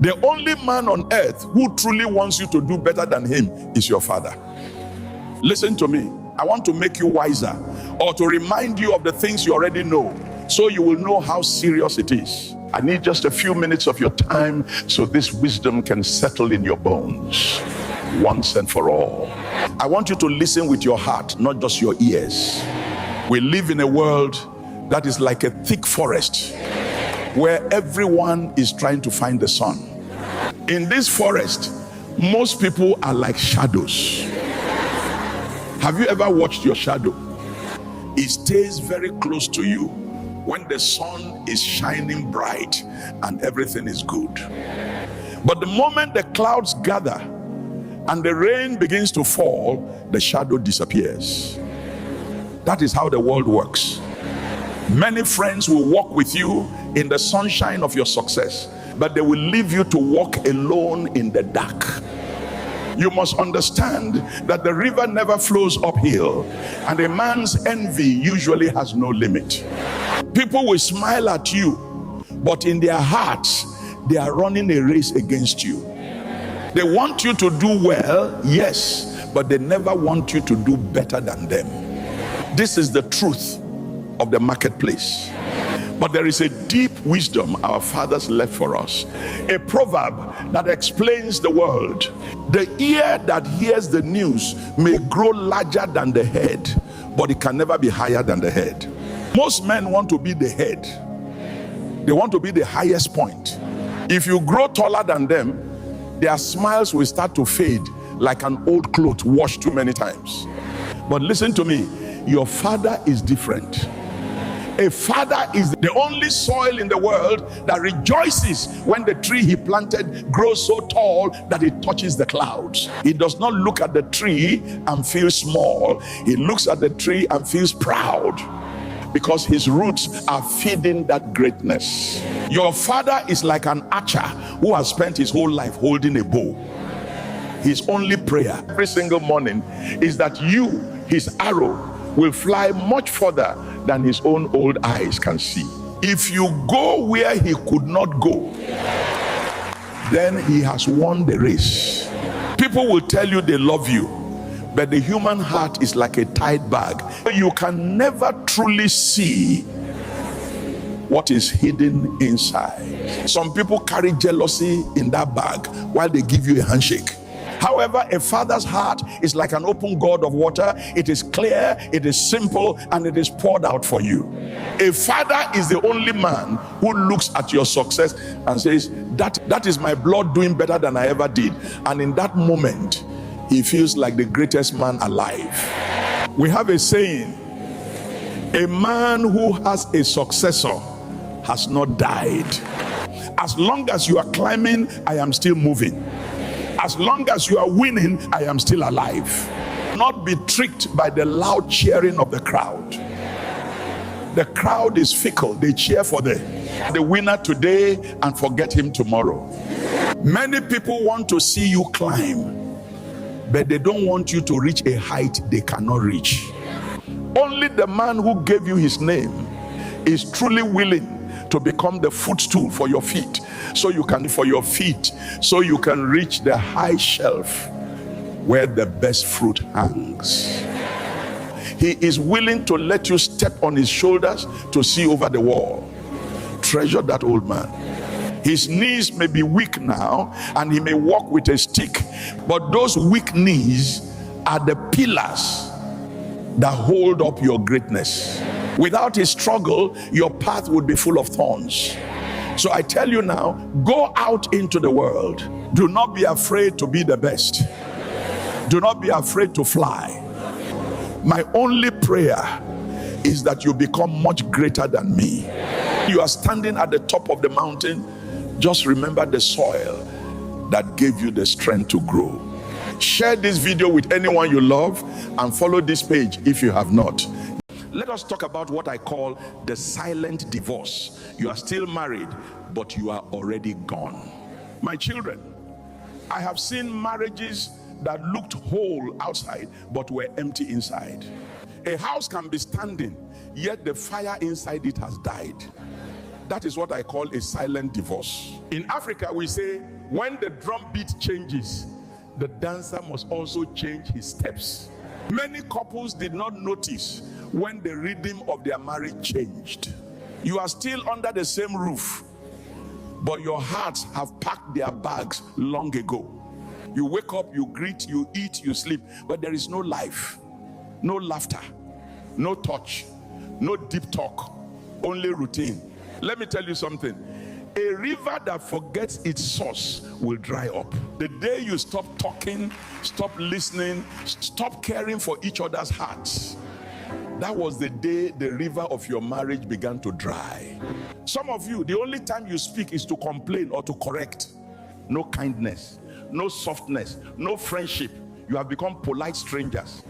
The only man on earth who truly wants you to do better than him is your father. Listen to me. I want to make you wiser, or to remind you of the things you already know, so you will know how serious it is. I need just a few minutes of your time so this wisdom can settle in your bones once and for all. I want you to listen with your heart, not just your ears. We live in a world that is like a thick forest where everyone is trying to find the sun. In this forest, most people are like shadows. Have you ever watched your shadow? It stays very close to you when the sun is shining bright and everything is good. But the moment the clouds gather and the rain begins to fall, the shadow disappears. That is how the world works. Many friends will walk with you in the sunshine of your success, but they will leave you to walk alone in the dark. You must understand that the river never flows uphill, and a man's envy usually has no limit. People will smile at you, but in their hearts, they are running a race against you. They want you to do well, yes, but they never want you to do better than them. This is the truth of the marketplace. But there is a deep wisdom our fathers left for us, a proverb that explains the world. The ear that hears the news may grow larger than the head, but it can never be higher than the head. Most men want to be the head. They want to be the highest point. If you grow taller than them, their smiles will start to fade like an old cloth washed too many times. But listen to me, your father is different. A father is the only soil in the world that rejoices when the tree he planted grows so tall that it touches the clouds. He does not look at the tree and feel small. He looks at the tree and feels proud, because his roots are feeding that greatness. Your father is like an archer who has spent his whole life holding a bow. His only prayer every single morning is that you, his arrow, will fly much further than his own old eyes can see. If you go where he could not go, then he has won the race. People will tell you they love you, but the human heart is like a tied bag. You can never truly see what is hidden inside. Some people carry jealousy in that bag while they give you a handshake. However, a father's heart is like an open gourd of water. It is clear, it is simple, and it is poured out for you. A father is the only man who looks at your success and says, that is my blood doing better than I ever did. And in that moment, he feels like the greatest man alive. We have a saying, a man who has a successor has not died. As long as you are climbing, I am still moving. As long as you are winning, I am still alive. Not be tricked by the loud cheering of the crowd. The crowd is fickle. They cheer for the winner today and forget him tomorrow. Many people want to see you climb, but they don't want you to reach a height they cannot reach. Only the man who gave you his name is truly willing to become the footstool for your feet, so you can reach the high shelf where the best fruit hangs. He is willing to let you step on his shoulders to see over the wall. Treasure that old man. His knees may be weak now and he may walk with a stick, but those weak knees are the pillars that hold up your greatness. Without his struggle, your path would be full of thorns. So I tell you now, go out into the world. Do not be afraid to be the best. Do not be afraid to fly. My only prayer is that you become much greater than me. You are standing at the top of the mountain. Just remember the soil that gave you the strength to grow. Share this video with anyone you love and follow this page if you have not. Let us talk about what I call the silent divorce. You are still married, but you are already gone. My children, I have seen marriages that looked whole outside, but were empty inside. A house can be standing, yet the fire inside it has died. That is what I call a silent divorce. In Africa, we say when the drum beat changes, the dancer must also change his steps. Many couples did not notice when the rhythm of their marriage changed. You are still under the same roof, but your hearts have packed their bags long ago. You wake up, you greet, you eat, you sleep, but there is no life, no laughter, no touch, no deep talk, only routine. Let me tell you something. A river that forgets its source will dry up. The day you stop talking, stop listening, stop caring for each other's hearts, that was the day the river of your marriage began to dry. Some of you, the only time you speak is to complain or to correct. No kindness, no softness, no friendship. You have become polite strangers,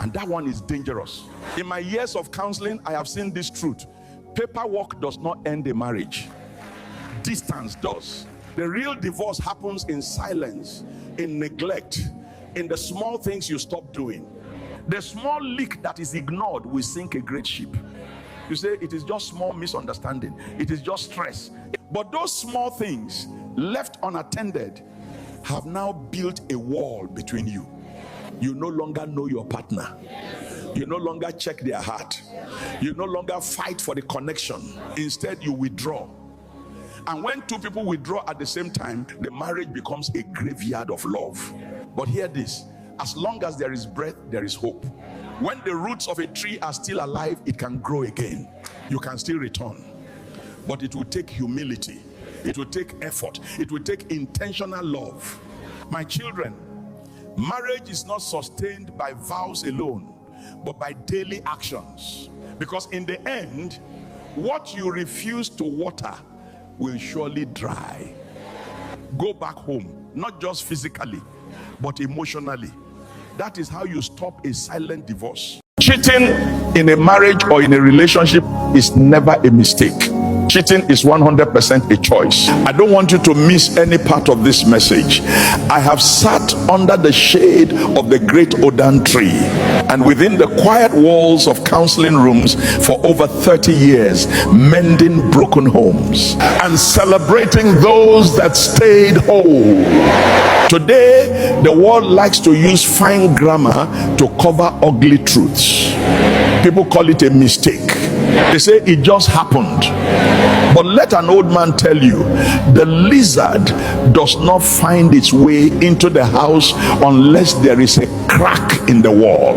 and that one is dangerous. In my years of counseling, I have seen this truth. Paperwork does not end a marriage. Distance does. The real divorce happens in silence, in neglect, in the small things you stop doing. The small leak that is ignored will sink a great ship. You say it is just small misunderstanding, it is just stress. But those small things left unattended have now built a wall between you. You no longer know your partner. You no longer check their heart. You no longer fight for the connection. Instead, you withdraw. And when two people withdraw at the same time, the marriage becomes a graveyard of love. But hear this, as long as there is breath, there is hope. When the roots of a tree are still alive, it can grow again. You can still return. But it will take humility. It will take effort. It will take intentional love. My children, marriage is not sustained by vows alone, but by daily actions. Because in the end, what you refuse to water will surely dry. Go back home, not just physically, but emotionally. That is how you stop a silent divorce. Cheating in a marriage or in a relationship is never a mistake. Cheating is 100% a choice. I don't want you to miss any part of this message. I have sat under the shade of the great Odan tree and within the quiet walls of counseling rooms for over 30 years, mending broken homes and celebrating those that stayed whole. Today, the world likes to use fine grammar to cover ugly truths. People call it a mistake. They say it just happened. But let an old man tell you, the lizard does not find its way into the house unless there is a crack in the wall.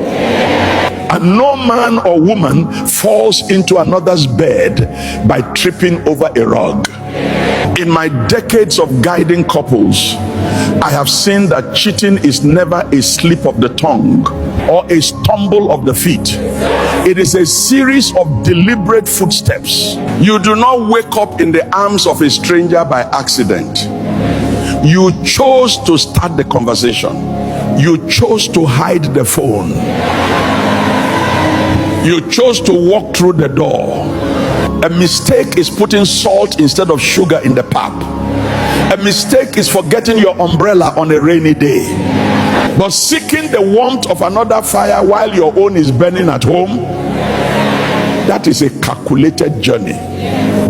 And no man or woman falls into another's bed by tripping over a rug. In my decades of guiding couples, I have seen that cheating is never a slip of the tongue or a stumble of the feet. It is a series of deliberate footsteps. You do not wake up in the arms of a stranger by accident. You chose to start the conversation. You chose to hide the phone. You chose to walk through the door. A mistake is putting salt instead of sugar in the pap. A mistake is forgetting your umbrella on a rainy day. But seeking the warmth of another fire while your own is burning at home, that is a calculated journey.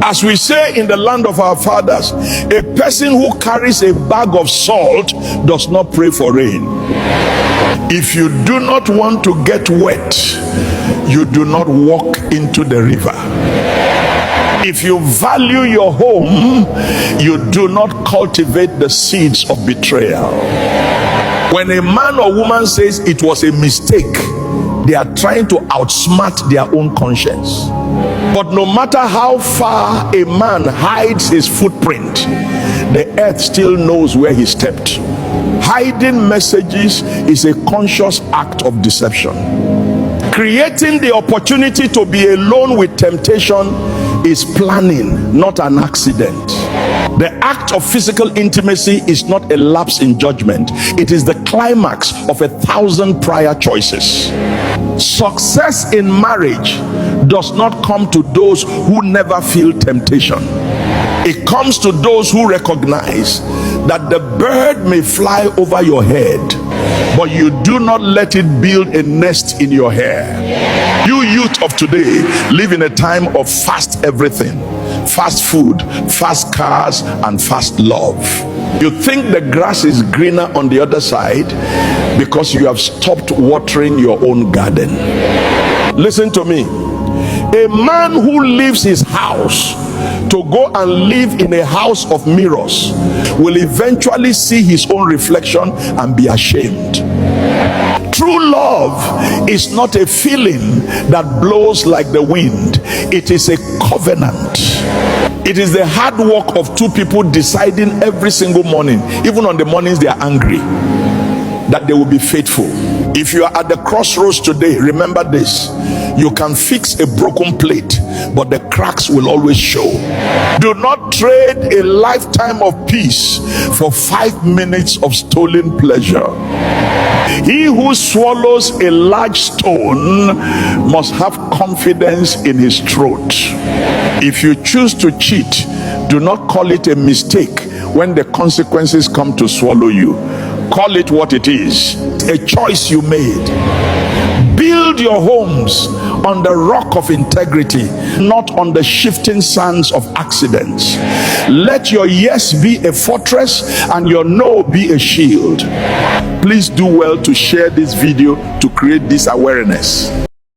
As we say in the land of our fathers, a person who carries a bag of salt does not pray for rain. If you do not want to get wet, you do not walk into the river. If you value your home, you do not cultivate the seeds of betrayal. When a man or woman says it was a mistake, they are trying to outsmart their own conscience. But no matter how far a man hides his footprint, the earth still knows where he stepped. Hiding messages is a conscious act of deception. Creating the opportunity to be alone with temptation is planning, not an accident. The act of physical intimacy is not a lapse in judgment. It is the climax of 1,000 prior choices. Success in marriage does not come to those who never feel temptation. It comes to those who recognize that the bird may fly over your head, but you do not let it build a nest in your hair. You youth of today live in a time of fast everything. fast food, fast cars, and fast love. You think the grass is greener on the other side because you have stopped watering your own garden. Listen to me. A man who leaves his house to go and live in a house of mirrors will eventually see his own reflection and be ashamed. True love is not a feeling that blows like the wind. It is a covenant. It is the hard work of two people deciding every single morning, even on the mornings they are angry, that they will be faithful. If you are at the crossroads today, remember this: you can fix a broken plate, but the cracks will always show. Do not trade a lifetime of peace for 5 minutes of stolen pleasure. He who swallows a large stone must have confidence in his throat. If you choose to cheat, do not call it a mistake when the consequences come to swallow you. Call it what it is: a choice you made. Build your homes on the rock of integrity, not on the shifting sands of accidents. Let your yes be a fortress and your no be a shield. Please do well to share this video to create this awareness.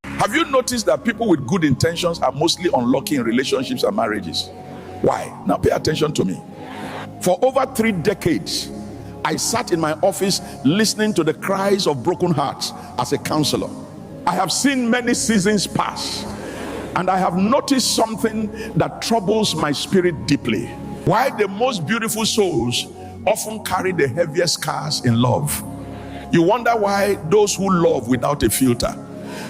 Have you noticed that people with good intentions are mostly unlucky in relationships and marriages? Why? Now pay attention to me. For over 3 decades, I sat in my office listening to the cries of broken hearts as a counselor. I have seen many seasons pass, and I have noticed something that troubles my spirit deeply. Why the most beautiful souls often carry the heaviest scars in love. You wonder why those who love without a filter,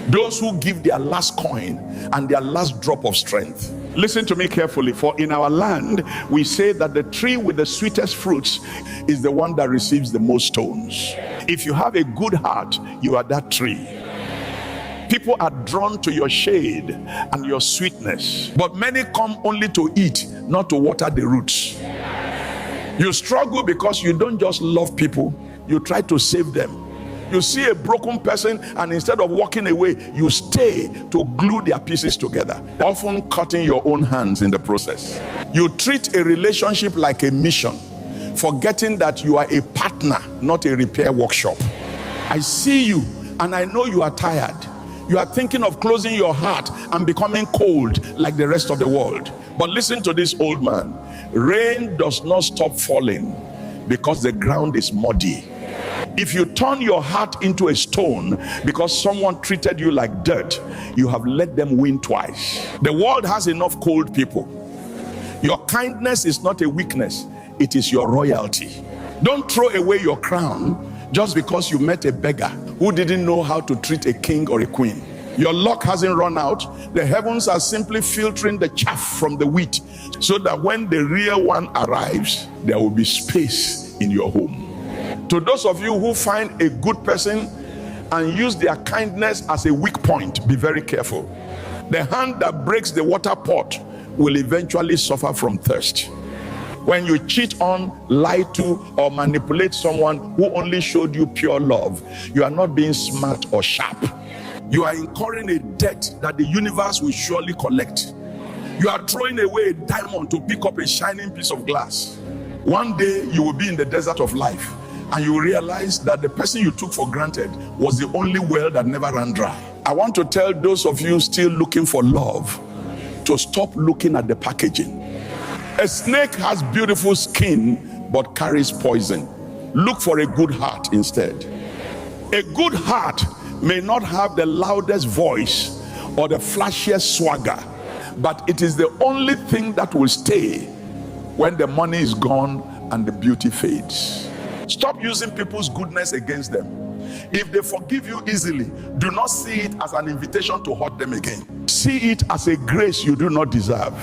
those who give their last coin and their last drop of strength. Listen to me carefully, for in our land we say that the tree with the sweetest fruits is the one that receives the most stones. If you have a good heart, you are that tree. People are drawn to your shade and your sweetness, but many come only to eat, not to water the roots. You struggle because you don't just love people, you try to save them. You see a broken person, and instead of walking away, you stay to glue their pieces together, often cutting your own hands in the process. You treat a relationship like a mission, forgetting that you are a partner, not a repair workshop. I see you, and I know you are tired. You are thinking of closing your heart and becoming cold like the rest of the world. But listen to this old man. Rain does not stop falling because the ground is muddy. If you turn your heart into a stone because someone treated you like dirt, you have let them win twice. The world has enough cold people. Your kindness is not a weakness, it is your royalty. Don't throw away your crown just because you met a beggar who didn't know how to treat a king or a queen. Your luck hasn't run out. The heavens are simply filtering the chaff from the wheat so that when the real one arrives, there will be space in your home. To those of you who find a good person and use their kindness as a weak point, be very careful. The hand that breaks the water pot will eventually suffer from thirst. When you cheat on, lie to, or manipulate someone who only showed you pure love, you are not being smart or sharp. You are incurring a debt that the universe will surely collect. You are throwing away a diamond to pick up a shining piece of glass. One day you will be in the desert of life, and you realize that the person you took for granted was the only well that never ran dry. I want to tell those of you still looking for love to stop looking at the packaging. A snake has beautiful skin but carries poison. Look for a good heart instead. A good heart may not have the loudest voice or the flashiest swagger, but it is the only thing that will stay when the money is gone and the beauty fades. Stop using people's goodness against them. If they forgive you easily, do not see it as an invitation to hurt them again. See it as a grace you do not deserve.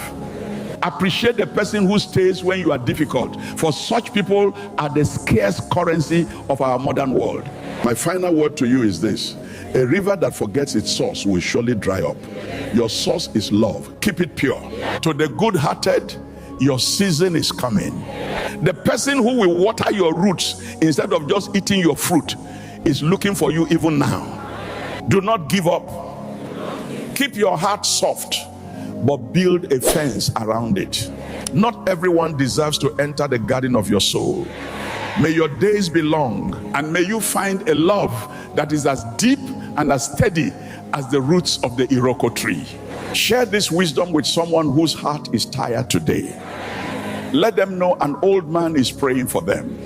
Appreciate the person who stays when you are difficult, for such people are the scarce currency of our modern world. My final word to you is this: a river that forgets its source will surely dry up. Your source is love. Keep it pure. To the good-hearted, your season is coming. The person who will water your roots instead of just eating your fruit is looking for you even now. Do not give up. Keep your heart soft. but build a fence around it. Not everyone deserves to enter the garden of your soul. May your days be long, and may you find a love that is as deep and as steady as the roots of the Iroko tree. Share this wisdom with someone whose heart is tired today. Let them know an old man is praying for them.